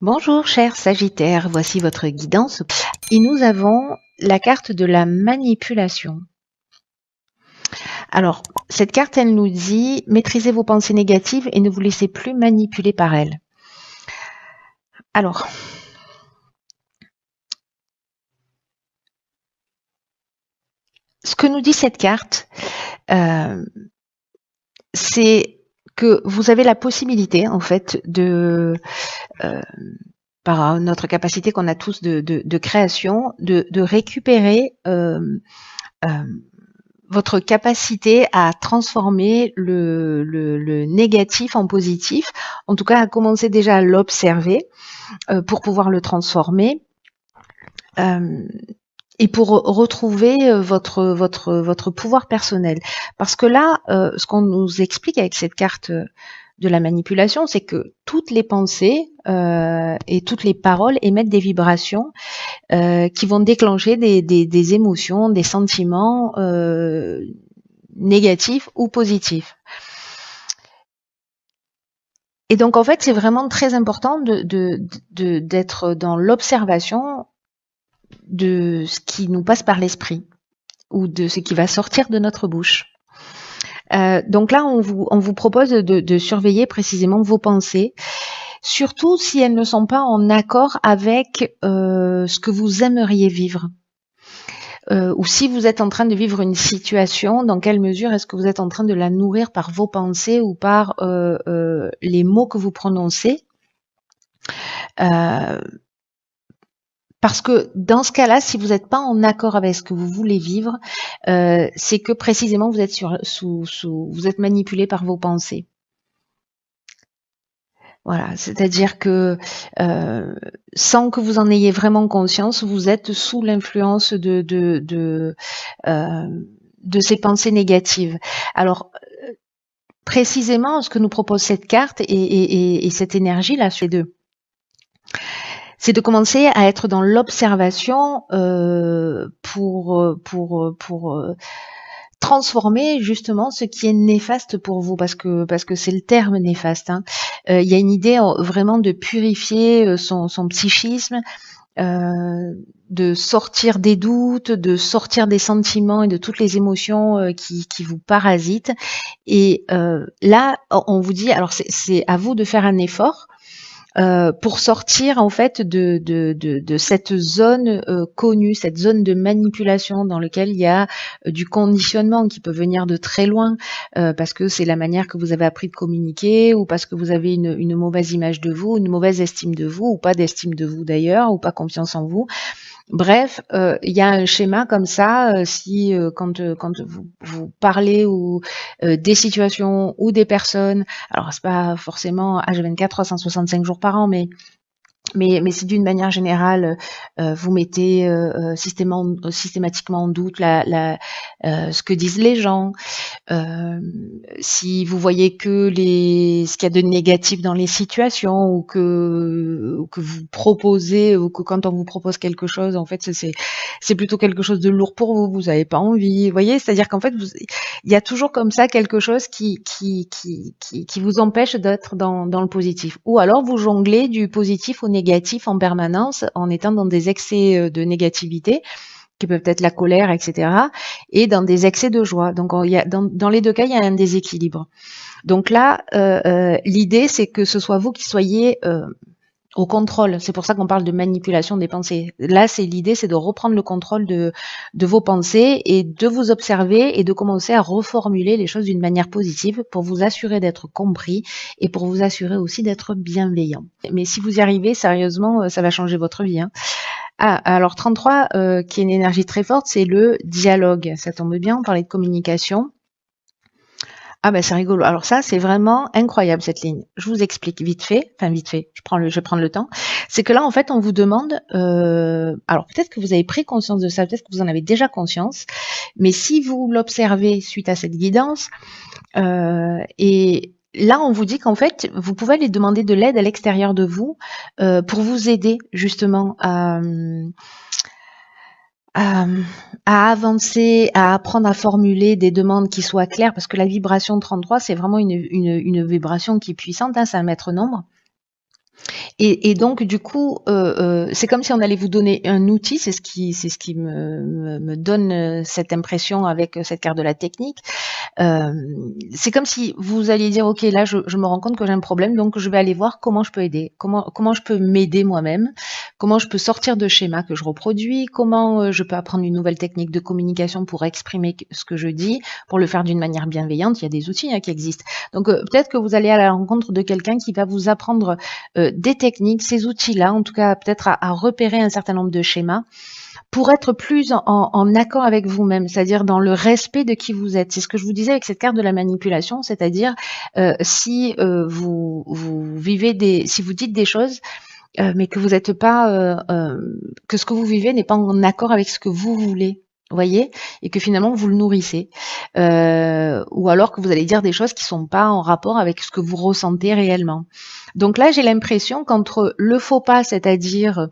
Bonjour cher Sagittaire, voici votre guidance et nous avons la carte de la manipulation. Alors, cette carte, elle nous dit maîtrisez vos pensées négatives et ne vous laissez plus manipuler par elles. Alors, ce que nous dit cette carte, c'est que vous avez la possibilité, en fait, par notre capacité qu'on a tous de création, de récupérer votre capacité à transformer le négatif en positif, en tout cas à commencer déjà à l'observer pour pouvoir le transformer et pour retrouver votre pouvoir personnel. Parce que là, ce qu'on nous explique avec cette carte de la manipulation, c'est que toutes les pensées et toutes les paroles émettent des vibrations qui vont déclencher des émotions, des sentiments négatifs ou positifs. Et donc en fait, c'est vraiment très important d'être dans l'observation de ce qui nous passe par l'esprit ou de ce qui va sortir de notre bouche. Donc là, on vous propose de surveiller précisément vos pensées, surtout si elles ne sont pas en accord avec ce que vous aimeriez vivre. Ou si vous êtes en train de vivre une situation, dans quelle mesure est-ce que vous êtes en train de la nourrir par vos pensées ou par les mots que vous prononcez. Parce que dans ce cas-là, si vous n'êtes pas en accord avec ce que vous voulez vivre, c'est que précisément vous êtes vous êtes manipulé par vos pensées. Voilà, c'est-à-dire que sans que vous en ayez vraiment conscience, vous êtes sous l'influence de ces pensées négatives. Alors, précisément, ce que nous propose cette carte et cette énergie-là, c'est de commencer à être dans l'observation pour transformer justement ce qui est néfaste pour vous, parce que c'est le terme néfaste. Il y a une idée vraiment de purifier son psychisme, de sortir des doutes, de sortir des sentiments et de toutes les émotions qui vous parasitent. Et là, on vous dit, alors c'est à vous de faire un effort pour sortir en fait de cette zone connue, cette zone de manipulation dans laquelle il y a du conditionnement qui peut venir de très loin parce que c'est la manière que vous avez appris de communiquer ou parce que vous avez une mauvaise image de vous, une mauvaise estime de vous ou pas d'estime de vous d'ailleurs ou pas confiance en vous. Bref, il y a un schéma comme ça, si quand vous parlez ou des situations ou des personnes, alors c'est pas forcément H24 365 jours par an, mais c'est d'une manière générale, vous mettez systématiquement en doute ce que disent les gens. Si vous voyez que ce qu'il y a de négatif dans les situations ou que vous proposez ou que quand on vous propose quelque chose, en fait, c'est plutôt quelque chose de lourd pour vous. Vous n'avez pas envie. Vous voyez, c'est-à-dire qu'en fait, il y a toujours comme ça quelque chose qui vous empêche d'être dans le positif. Ou alors vous jonglez du positif au négatif en permanence en étant dans des excès de négativité qui peuvent être la colère, etc., et dans des excès de joie. Donc, dans les deux cas, il y a un déséquilibre. Donc là, l'idée, c'est que ce soit vous qui soyez au contrôle. C'est pour ça qu'on parle de manipulation des pensées. Là, l'idée, c'est de reprendre le contrôle de vos pensées et de vous observer et de commencer à reformuler les choses d'une manière positive pour vous assurer d'être compris et pour vous assurer aussi d'être bienveillant. Mais si vous y arrivez, sérieusement, ça va changer votre vie. Alors 33, qui est une énergie très forte, c'est le dialogue. Ça tombe bien, on parlait de communication. Ah ben c'est rigolo. Alors ça, c'est vraiment incroyable cette ligne. Je vous explique vite fait, je vais prendre le temps. C'est que là, en fait, on vous demande, alors peut-être que vous avez pris conscience de ça, peut-être que vous en avez déjà conscience, mais si vous l'observez suite à cette guidance, et là, on vous dit qu'en fait, vous pouvez aller demander de l'aide à l'extérieur de vous pour vous aider justement à avancer, à apprendre à formuler des demandes qui soient claires, parce que la vibration 33, c'est vraiment une vibration qui est puissante, c'est un maître nombre. Et donc du coup, c'est comme si on allait vous donner un outil, c'est ce qui me donne cette impression avec cette carte de la technique. C'est comme si vous alliez dire, ok, là je me rends compte que j'ai un problème, donc je vais aller voir comment je peux aider, comment je peux m'aider moi-même, comment je peux sortir de schémas que je reproduis, comment je peux apprendre une nouvelle technique de communication pour exprimer ce que je dis, pour le faire d'une manière bienveillante. Il y a des outils qui existent. Donc peut-être que vous allez à la rencontre de quelqu'un qui va vous apprendre des techniques, ces outils-là, en tout cas peut-être à repérer un certain nombre de schémas pour être plus en accord avec vous-même, c'est-à-dire dans le respect de qui vous êtes. C'est ce que je vous disais avec cette carte de la manipulation, c'est-à-dire si vous vivez si vous dites des choses, mais que vous n'êtes pas, que ce que vous vivez n'est pas en accord avec ce que vous voulez. Vous voyez, et que finalement vous le nourrissez, ou alors que vous allez dire des choses qui sont pas en rapport avec ce que vous ressentez réellement. Donc là, j'ai l'impression qu'entre le faux pas, c'est-à-dire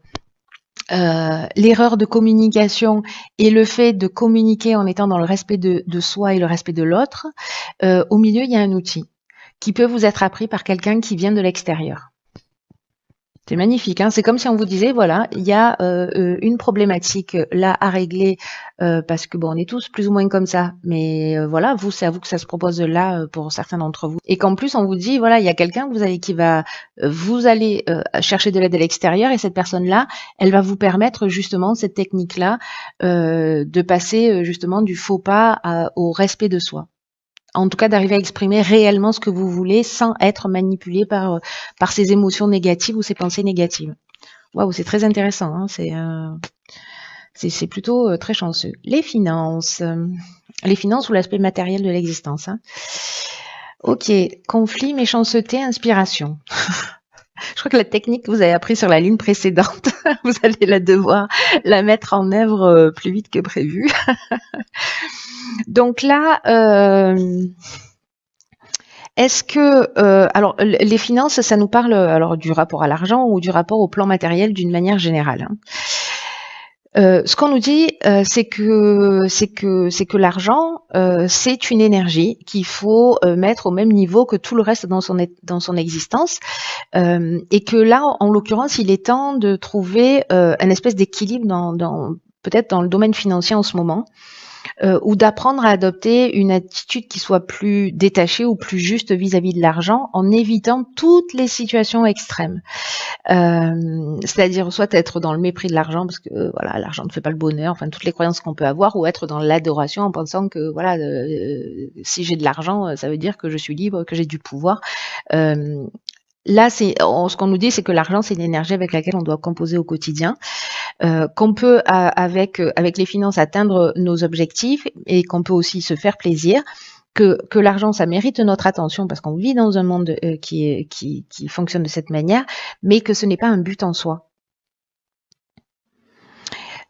l'erreur de communication et le fait de communiquer en étant dans le respect de soi et le respect de l'autre, au milieu, il y a un outil qui peut vous être appris par quelqu'un qui vient de l'extérieur. C'est magnifique, hein. C'est comme si on vous disait, voilà, il y a une problématique là à régler parce que bon, on est tous plus ou moins comme ça, mais voilà, vous, c'est à vous que ça se propose là pour certains d'entre vous. Et qu'en plus, on vous dit, voilà, il y a quelqu'un que vous allez chercher de l'aide à l'extérieur et cette personne-là, elle va vous permettre justement cette technique-là de passer justement du faux pas au respect de soi. En tout cas, d'arriver à exprimer réellement ce que vous voulez sans être manipulé par ces émotions négatives ou ces pensées négatives. Waouh, c'est très intéressant. Hein, c'est plutôt très chanceux. Les finances ou l'aspect matériel de l'existence. Hein. Ok, conflit, méchanceté, inspiration. Je crois que la technique que vous avez appris sur la ligne précédente, vous allez devoir la mettre en œuvre plus vite que prévu. Donc là, est-ce que alors les finances, ça nous parle alors du rapport à l'argent ou du rapport au plan matériel d'une manière générale. Hein. Ce qu'on nous dit, c'est que l'argent, c'est une énergie qu'il faut mettre au même niveau que tout le reste dans son existence, et que là, en l'occurrence, il est temps de trouver un espèce d'équilibre peut-être dans le domaine financier en ce moment. Ou d'apprendre à adopter une attitude qui soit plus détachée ou plus juste vis-à-vis de l'argent en évitant toutes les situations extrêmes. C'est-à-dire soit être dans le mépris de l'argent parce que voilà, l'argent ne fait pas le bonheur, enfin toutes les croyances qu'on peut avoir, ou être dans l'adoration en pensant que voilà, si j'ai de l'argent, ça veut dire que je suis libre, que j'ai du pouvoir. Là, ce qu'on nous dit, c'est que l'argent, c'est une énergie avec laquelle on doit composer au quotidien, qu'on peut, avec les finances, atteindre nos objectifs et qu'on peut aussi se faire plaisir, que l'argent, ça mérite notre attention parce qu'on vit dans un monde qui fonctionne de cette manière, mais que ce n'est pas un but en soi.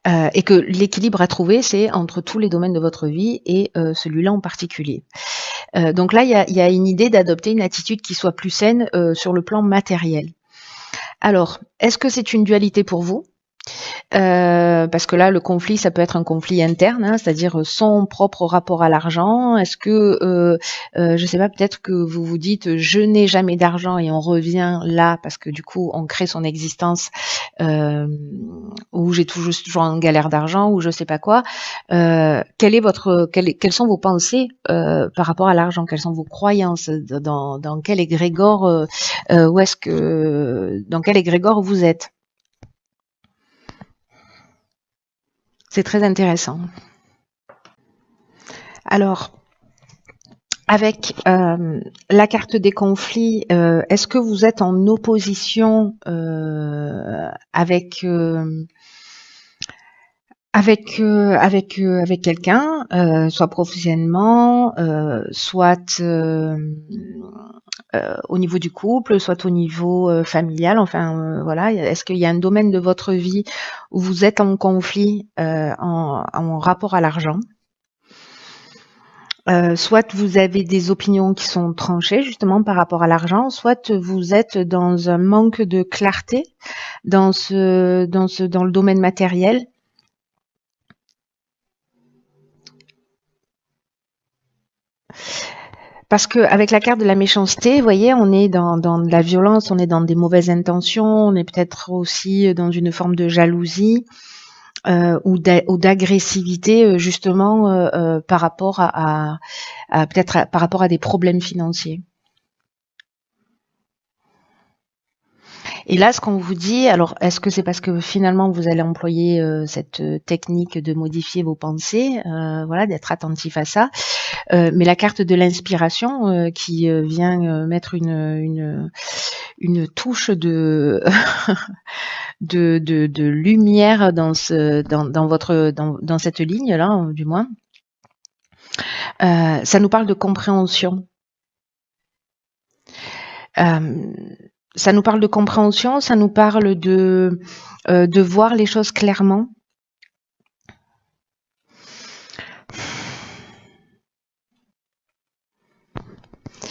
Et que l'équilibre à trouver, c'est entre tous les domaines de votre vie et celui-là en particulier. Donc là, il y a une idée d'adopter une attitude qui soit plus saine sur le plan matériel. Alors, est-ce que c'est une dualité pour vous ? Parce que là, le conflit, ça peut être un conflit interne, hein, c'est-à-dire son propre rapport à l'argent. Est-ce que, je sais pas, peut-être que vous vous dites, je n'ai jamais d'argent et on revient là parce que du coup, on crée son existence où j'ai toujours en galère d'argent ou je sais pas quoi. Quelles sont vos pensées par rapport à l'argent? Quelles sont vos croyances? Dans quel égrégore dans quel égrégore vous êtes? C'est très intéressant. Alors, avec la carte des conflits, est-ce que vous êtes en opposition avec quelqu'un, soit professionnellement, soit au niveau du couple, soit au niveau familial, enfin voilà, est-ce qu'il y a un domaine de votre vie où vous êtes en conflit en rapport à l'argent? Soit vous avez des opinions qui sont tranchées justement par rapport à l'argent, soit vous êtes dans un manque de clarté dans le domaine matériel. Parce que avec la carte de la méchanceté, vous voyez, on est dans de la violence, on est dans des mauvaises intentions, on est peut-être aussi dans une forme de jalousie ou d'agressivité justement par rapport par rapport à des problèmes financiers. Et là, ce qu'on vous dit, alors est-ce que c'est parce que finalement vous allez employer cette technique de modifier vos pensées, voilà, d'être attentif à ça, mais la carte de l'inspiration qui vient mettre une touche de de lumière dans dans cette ligne là, du moins, ça nous parle de compréhension. Ça nous parle de compréhension, ça nous parle de voir les choses clairement.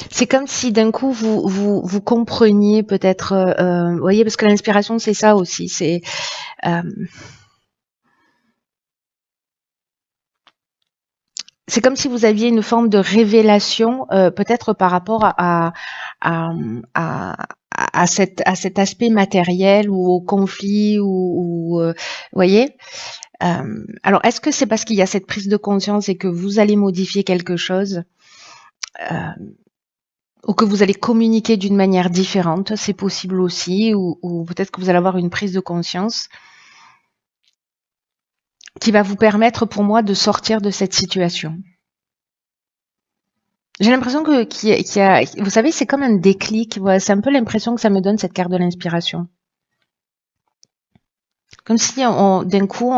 C'est comme si d'un coup vous compreniez peut-être, vous voyez, parce que l'inspiration c'est ça aussi, c'est comme si vous aviez une forme de révélation, peut-être par rapport à cet aspect matériel ou au conflit ou vous voyez. Alors, est-ce que c'est parce qu'il y a cette prise de conscience et que vous allez modifier quelque chose ou que vous allez communiquer d'une manière différente? C'est possible aussi, ou peut-être que vous allez avoir une prise de conscience qui va vous permettre, pour moi, de sortir de cette situation. J'ai l'impression qu'il y a, vous savez, c'est comme un déclic. Voilà, c'est un peu l'impression que ça me donne, cette carte de l'inspiration. Comme si d'un coup,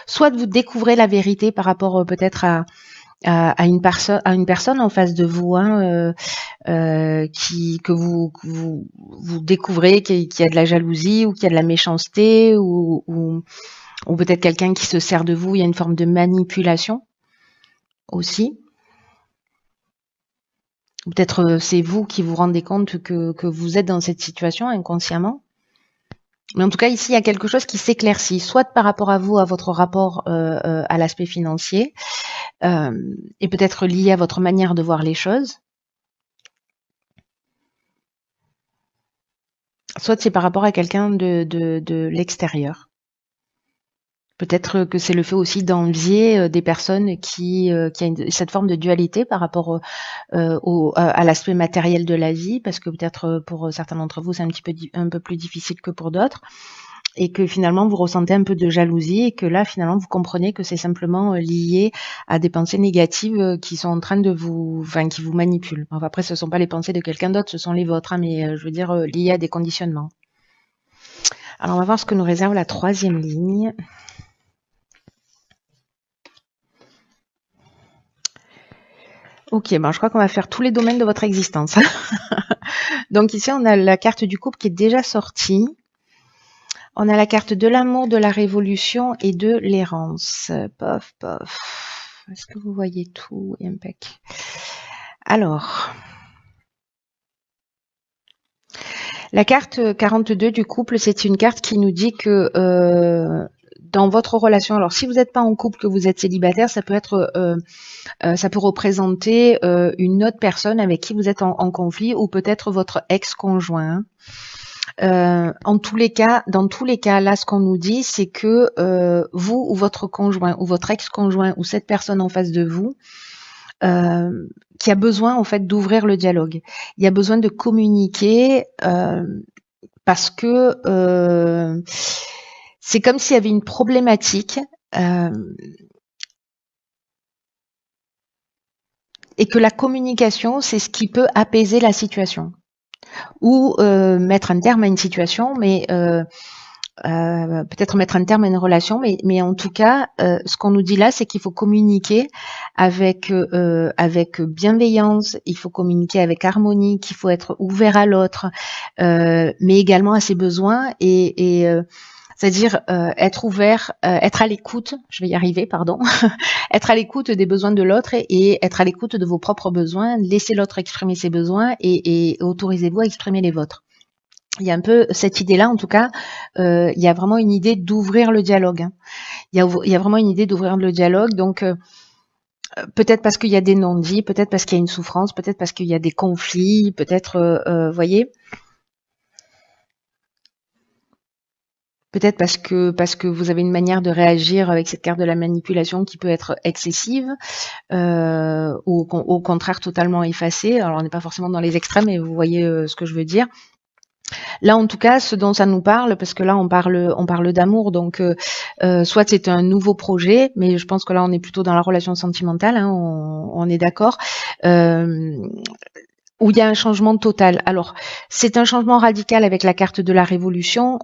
soit vous découvrez la vérité par rapport peut-être à une personne en face de vous, hein, que vous découvrez qu'il y a de la jalousie ou qu'il y a de la méchanceté ou peut-être quelqu'un qui se sert de vous. Il y a une forme de manipulation aussi. Peut-être c'est vous qui vous rendez compte que vous êtes dans cette situation inconsciemment. Mais en tout cas, ici, il y a quelque chose qui s'éclaircit, soit par rapport à vous, à votre rapport à l'aspect financier, et peut-être lié à votre manière de voir les choses. Soit c'est par rapport à quelqu'un de l'extérieur. Peut-être que c'est le fait aussi d'envier des personnes qui a cette forme de dualité par rapport à l'aspect matériel de la vie, parce que peut-être pour certains d'entre vous, c'est un peu plus difficile que pour d'autres, et que finalement vous ressentez un peu de jalousie, et que là finalement vous comprenez que c'est simplement lié à des pensées négatives qui sont en train de qui vous manipulent. Enfin, après, ce ne sont pas les pensées de quelqu'un d'autre, ce sont les vôtres, hein, mais je veux dire liées à des conditionnements. Alors on va voir ce que nous réserve la troisième ligne. Ok, je crois qu'on va faire tous les domaines de votre existence. Donc ici, on a la carte du couple qui est déjà sortie. On a la carte de l'amour, de la révolution et de l'errance. Pof, pof. Est-ce que vous voyez tout? Impec. Alors, la carte 42 du couple, c'est une carte qui nous dit que dans votre relation, alors si vous n'êtes pas en couple, que vous êtes célibataire, ça peut être, ça peut représenter une autre personne avec qui vous êtes en conflit, ou peut-être votre ex-conjoint. Dans tous les cas, là, ce qu'on nous dit, c'est que vous ou votre conjoint ou votre ex-conjoint ou cette personne en face de vous, qui a besoin en fait d'ouvrir le dialogue. Il y a besoin de communiquer parce que c'est comme s'il y avait une problématique et que la communication, c'est ce qui peut apaiser la situation ou mettre un terme à une situation, mais peut-être mettre un terme à une relation, mais en tout cas, ce qu'on nous dit là, c'est qu'il faut communiquer avec bienveillance, il faut communiquer avec harmonie, qu'il faut être ouvert à l'autre, mais également à ses besoins et c'est-à-dire être ouvert, être à l'écoute, je vais y arriver, pardon, être à l'écoute des besoins de l'autre et être à l'écoute de vos propres besoins, laisser l'autre exprimer ses besoins et autorisez-vous à exprimer les vôtres. Il y a un peu cette idée-là, en tout cas, il y a vraiment une idée d'ouvrir le dialogue. Hein. Il y a vraiment une idée d'ouvrir le dialogue, donc Peut-être parce qu'il y a des non-dits, peut-être parce qu'il y a une souffrance, peut-être parce qu'il y a des conflits, peut-être, voyez? Peut-être parce que vous avez une manière de réagir avec cette carte de la manipulation qui peut être excessive, ou au contraire totalement effacée. Alors on n'est pas forcément dans les extrêmes, mais vous voyez ce que je veux dire. Là, en tout cas, ce dont ça nous parle, parce que là, on parle d'amour, donc soit c'est un nouveau projet, mais je pense que là, on est plutôt dans la relation sentimentale, hein, on est d'accord, où il y a un changement total. Alors, c'est un changement radical avec la carte de la révolution,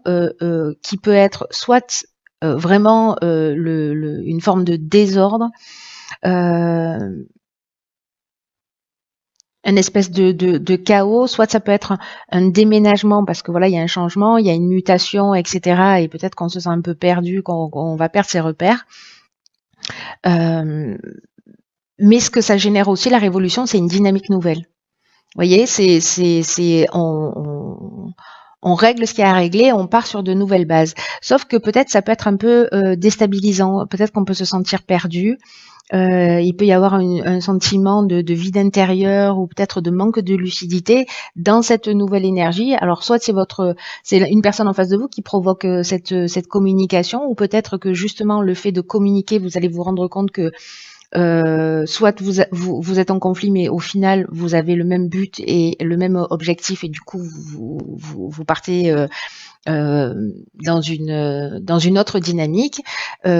qui peut être soit vraiment une forme de désordre, une espèce de chaos, soit ça peut être un déménagement parce que voilà, il y a un changement, il y a une mutation, etc. Et peut-être qu'on se sent un peu perdu, qu'on va perdre ses repères. Mais ce que ça génère aussi, la révolution, c'est une dynamique nouvelle. Vous voyez, on règle ce qu'il y a à régler, on part sur de nouvelles bases. Sauf que peut-être ça peut être un peu déstabilisant, peut-être qu'on peut se sentir perdu. Il peut y avoir un sentiment de vide intérieur ou peut-être de manque de lucidité dans cette nouvelle énergie. Alors soit c'est une personne en face de vous qui provoque cette communication, ou peut-être que justement le fait de communiquer, vous allez vous rendre compte que soit vous êtes en conflit, mais au final vous avez le même but et le même objectif, et du coup vous partez dans une autre dynamique,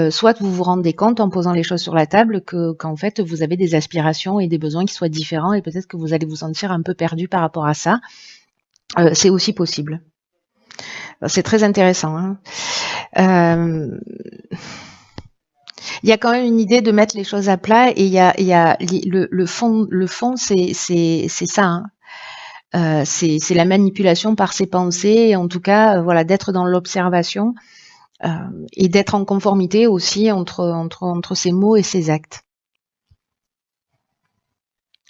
soit vous vous rendez compte en posant les choses sur la table qu'en fait vous avez des aspirations et des besoins qui soient différents, et peut-être que vous allez vous sentir un peu perdu par rapport à ça. C'est aussi possible. C'est très intéressant, hein. Il y a quand même une idée de mettre les choses à plat, et il y a le fond, c'est ça, hein. C'est la manipulation par ses pensées, et en tout cas, voilà, d'être dans l'observation, et d'être en conformité aussi entre ses mots et ses actes,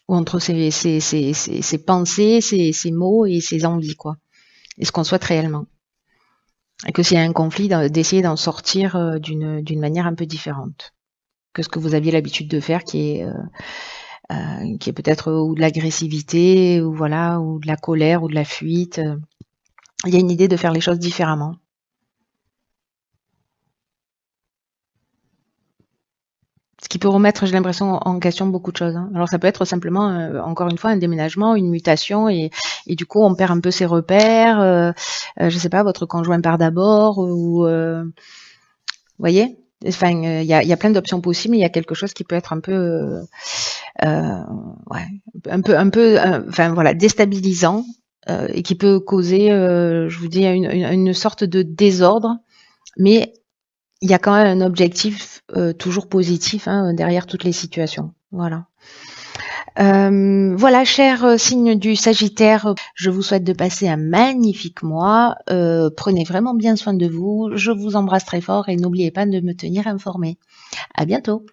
ou entre ses pensées, ses mots et ses envies, quoi, et ce qu'on souhaite réellement. Et que s'il y a un conflit, d'essayer d'en sortir d'une manière un peu différente que ce que vous aviez l'habitude de faire, qui est peut-être ou de l'agressivité, ou voilà, ou de la colère, ou de la fuite. Il y a une idée de faire les choses différemment. Ce qui peut remettre, j'ai l'impression, en question beaucoup de choses, hein. Alors ça peut être simplement, encore une fois, un déménagement, une mutation, et du coup on perd un peu ses repères. Je sais pas, votre conjoint part d'abord, ou vous voyez. Enfin, il y a plein d'options possibles, mais il y a quelque chose qui peut être un peu, ouais, enfin voilà, déstabilisant, et qui peut causer, je vous dis, une sorte de désordre, mais il y a quand même un objectif toujours positif, hein, derrière toutes les situations. Voilà. Voilà, cher signe du Sagittaire, je vous souhaite de passer un magnifique mois. Prenez vraiment bien soin de vous. Je vous embrasse très fort, et n'oubliez pas de me tenir informé. À bientôt.